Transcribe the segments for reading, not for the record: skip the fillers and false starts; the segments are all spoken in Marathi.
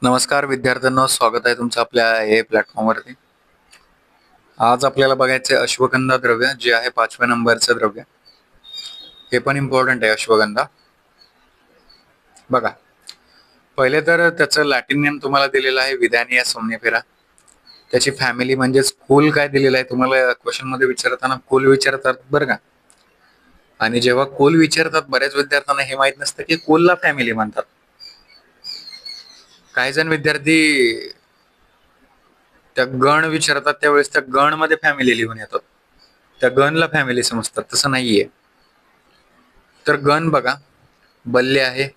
नमस्कार विद्यार्थ्यांनो, स्वागत आहे तुमचं आपल्या हे प्लॅटफॉर्मवरती. आज आपल्याला बघायचं आहे अश्वगंधा द्रव्य, जे आहे 5व्या नंबरचं द्रव्य. हे पण इम्पॉर्टंट आहे अश्वगंधा. बघा, पहिले तर त्याचं लॅटिन नेम तुम्हाला दिलेलं आहे विदॅनिया सोमनिफेरा. त्याची फॅमिली म्हणजेच कुल काय दिलेलं आहे तुम्हाला क्वेश्चन मध्ये विचारताना, कुल विचारतात बरं का. आणि जेव्हा कुल विचारतात बऱ्याच विद्यार्थ्यांना हे माहित नसतं की कुलला फॅमिली म्हणतात. काही जण विद्यार्थी त्या गण विचारतात त्यावेळेस त्या गण मध्ये फॅमिली लिहून येतात, त्या गणला फॅमिली समजतात. तसं नाहीये. तर गण बघा, बल्य आहे,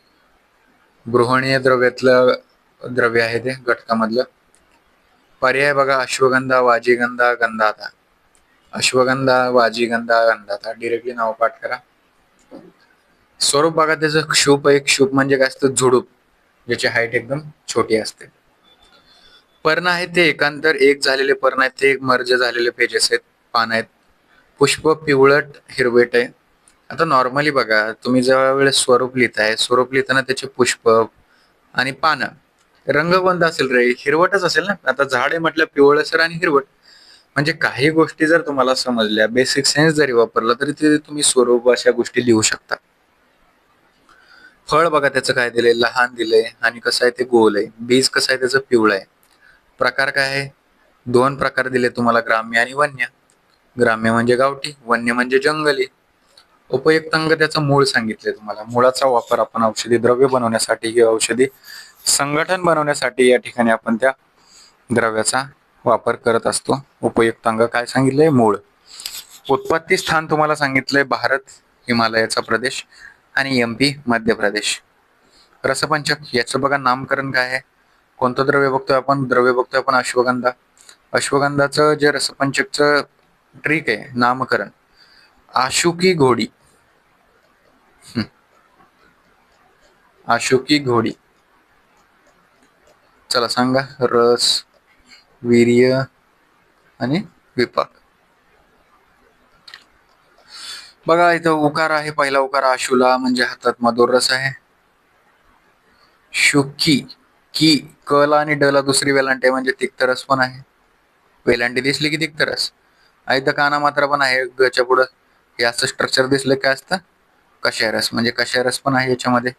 गृहणीय द्रव्यातलं द्रव्य आहे ते घटकामधलं. पर्याय बघा, अश्वगंधा, वाजीगंधा, गंधाता. अश्वगंधा, वाजीगंधा, गंधाता. डिरेक्टली नाव पाठ करा. स्वरूप बघा त्याचं, क्षूप आहे. क्षूप म्हणजे काय असतं? झुडूप, ज्याची हाईट एकदम छोटी असते. पर्ण आहेत ते एकांतर एक झालेले पर्ण आहेत, ते एक मर्ज झालेले पेजेस आहेत, पान आहेत. पुष्प पिवळट हिरवेट आहे. आता नॉर्मली बघा, तुम्ही जेव्हा वेळेस स्वरूप लिहिताय, स्वरूप लिहिताना त्याचे पुष्प आणि पानं, रंग कोणता असेल रे? हिरवटच असेल ना. आता झाड आहे म्हटलं पिवळसर आणि हिरवट. म्हणजे काही गोष्टी जर तुम्हाला समजल्या, बेसिक सेन्स जरी वापरला, तरी ते तुम्ही स्वरूप अशा गोष्टी लिहू शकता. फळ बघा त्याचं काय दिलंय, लहान दिलंय, आणि कसं आहे ते गोल आहे. बीज कसं आहे त्याचं? पिवळं आहे. प्रकार काय आहे? दोन प्रकार दिले तुम्हाला, ग्राम्य आणि वन्य. ग्राम्य म्हणजे गावठी, वन्य म्हणजे जंगली. उपयुक्तांग त्याचं मूळ सांगितले तुम्हाला. मुळाचा वापर आपण औषधी द्रव्य बनवण्यासाठी किंवा औषधी संघटन बनवण्यासाठी या ठिकाणी आपण त्या द्रव्याचा वापर करत असतो. उपयुक्तांग काय सांगितलंय? मूळ. उत्पत्ती स्थान तुम्हाला सांगितलंय भारत, हिमालयाचा प्रदेश, आणि MP मध्य प्रदेश. रसपंचक याचं बघा नामकरण काय आहे? कोणतं द्रव्य बघतोय आपण? द्रव्य बघतोय आपण अश्वगंधा. अश्वगंधाचं जे रसपंचकचं ट्रिक आहे, नामकरण, आशुकी घोडी. आशुकी घोडी. चला सांगा. रस, वीर्य आणि विपाक. बघा इथं उकार आहे, पहिला उकार आशुला म्हणजे हातात मधुर रस आहे. शुकी, की कला आणि डला दुसरी वेलांटी म्हणजे तिक्त रस पण आहे. वेलांटी दिसली की तिक्त रस. इथं काना मात्रा पण आहे गच्या पुढं. हे असं स्ट्रक्चर दिसलं काय असतं? कषाय रस, म्हणजे कषाय रस पण आहे याच्यामध्ये.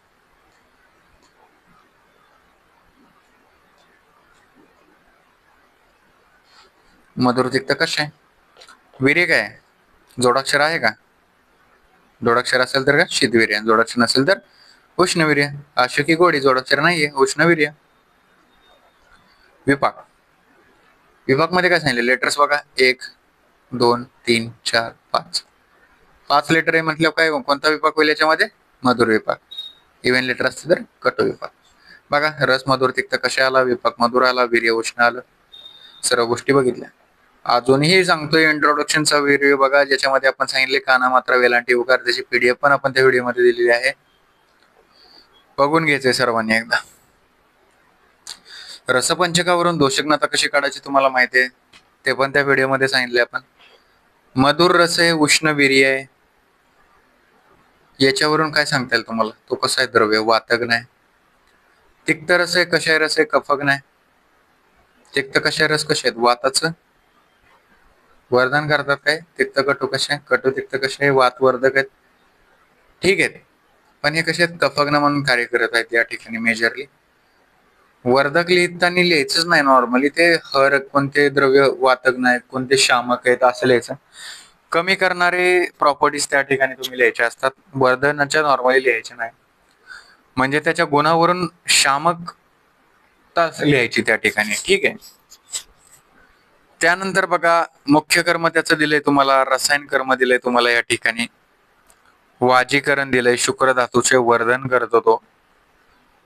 मधुर तिक्त कषाय. वीर्य काय? जोडाक्षर आहे का? जोडाक्षर असेल तर का शीतवीर्य, जोडाक्षर नसेल तर उष्णवीर्य. आशुकी गोडी जोडाक्षर नाहीये, उष्णवीर्य. विपाक. विभाग मध्ये काय सांगितलं? लेटर्स बघा, 1 2 3 4 5. 5 लेटर आहे म्हटल्यावर काय, कोणता विभाग होईल याच्यामध्ये? मधुर विभाग. इव्हन लेटर असते तर कटु विभाग. बघा, रस मधुर तिक्त कशा आला, विपाक मधुर आला, वीर्य उष्ण आलं. सर्व गोष्टी बघितल्या. अजूनही सांगतोय इंट्रोडक्शनचा व्हिडिओ बघा, ज्याच्यामध्ये आपण सांगितले काना मात्रा वेलांटी उकार. त्याची PDF पण आपण त्या व्हिडिओ मध्ये दिलेली आहे, बघून घ्यायचंय सर्वांनी एकदा. रसपंचकावरून दोषकनाता कशी काढायची तुम्हाला माहिती आहे, ते पण त्या व्हिडिओ मध्ये सांगितले आपण. मधुर रस आहे, उष्ण वीर्य आहे. याच्यावरून काय सांगता येईल तुम्हाला? तो कसा आहे द्रव्य? वातक नाही. तिक्त रस आहे, कषाय रस आहे, कफक नाही. तिक्त कषाय रस कसे आहेत? वाताचं वर्धन करतात. काय तिक्त कटू कसे? कटू तिक्त कसे? वातवर्धक आहेत. ठीक आहे, पण हे कसे आहेत? कफग्न म्हणून कार्य करत आहेत या ठिकाणी मेजरली. वर्धक लिहिताना लिहायचंच नाही नॉर्मली, ते हर कोणते द्रव्य वातक नाहीत, कोणते शामक आहेत असं लिहायचं. कमी करणारे प्रॉपर्टीज त्या ठिकाणी तुम्ही लिहायचे असतात, वर्धनाच्या नॉर्मली लिहायचे नाही. म्हणजे त्याच्या गुणावरून शामकता लिहायची त्या ठिकाणी. ठीक आहे. त्यानंतर बघा, मुख्य कर्म त्याचं दिलंय तुम्हाला, रसायन कर्म दिलंय तुम्हाला या ठिकाणी. वाजीकरण दिलंय, शुक्र धातूचे वर्धन करतो तो.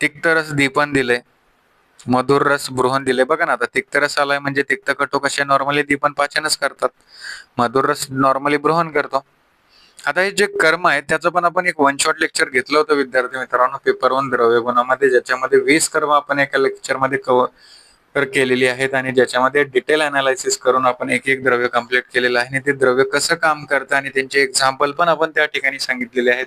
तिक्त रस दीपन दिलंय, मधुर रस बृहन दिले. बघा ना, आता तिक्त रस आलाय म्हणजे तिक्त कटू कसे नॉर्मली दीपन पाचनच करतात, मधुर रस नॉर्मली बृहन करतो. आता हे जे कर्म आहे त्याचं पण आपण एक वन शॉट लेक्चर घेतलं होतं विद्यार्थी मित्रांनो, पेपर 1 द्रव्य गुणामध्ये, ज्याच्यामध्ये 20 कर्म आपण एका लेक्चर मध्ये तर केलेली आहेत आणि ज्याच्यामध्ये डिटेल अनालायसिस करून आपण एक एक द्रव्य कंप्लीट केलेलं आहे आणि ते द्रव्य कसं काम करतं आणि त्यांचे एक्झाम्पल पण आपण त्या ठिकाणी सांगितलेले आहेत.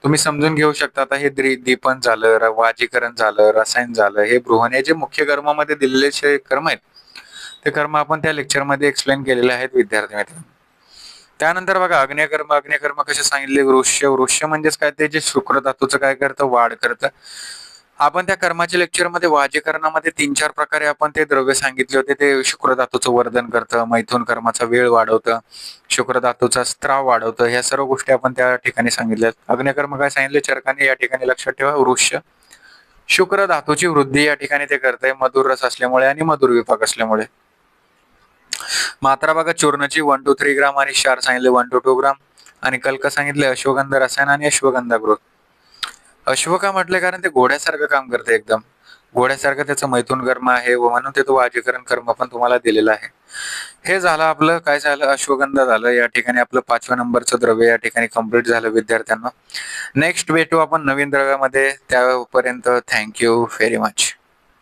तुम्ही समजून घेऊ शकता. आता हे दीपन झालं, वाजीकरण झालं, रसायन झालं, हे बृहण हे जे मुख्य कर्मामध्ये दिलेले जे कर्म आहेत ते कर्म आपण त्या लेक्चरमध्ये एक्सप्लेन केलेले आहेत विद्यार्थी मित्रांनो. त्यानंतर बघा अग्निकर्म कसे सांगितले. वृक्ष म्हणजेच काय, ते जे शुक्र धातूचं काय करतं, वाढ करतं. आपण त्या कर्माच्या लेक्चरमध्ये वाजीकरणामध्ये 3-4 प्रकारे आपण ते द्रव्य सांगितले होते. ते शुक्र धातूचं वर्धन करतं, मैथुन कर्माचा वेळ वाढवतं, शुक्र धातूचा स्त्राव वाढवतं. ह्या सर्व गोष्टी आपण त्या ठिकाणी सांगितल्या. अग्निकर्म काय सांगितले चरकाने, या ठिकाणी लक्षात ठेवा. वृक्ष शुक्र धातूची वृद्धी या ठिकाणी ते करतंय, मधुर रस असल्यामुळे आणि मधुर विपाक असल्यामुळे. मात्रा बघा चूर्णची 1 to 3 ग्राम आणि क्षार सांगितले 1 to 2 ग्राम आणि कल्क सांगितले अश्वगंध रसायन आणि अश्वगंधा ग्रोथ. अश्व का म्हटलं, कारण ते घोड्यासारखं काम करते, एकदम घोड्यासारखं त्याचं मैथुन कर्म आहे व म्हणून ते तो वाजीकरण कर्म पण तुम्हाला दिलेलं आहे. हे झालं आपलं, काय झालं, अश्वगंधा झालं. या ठिकाणी आपलं 5व्या नंबरचं द्रव्य या ठिकाणी कंप्लीट झालं विद्यार्थ्यांना. नेक्स्ट भेटू आपण नवीन द्रव्यामध्ये. त्यापर्यंत थँक्यू व्हेरी मच.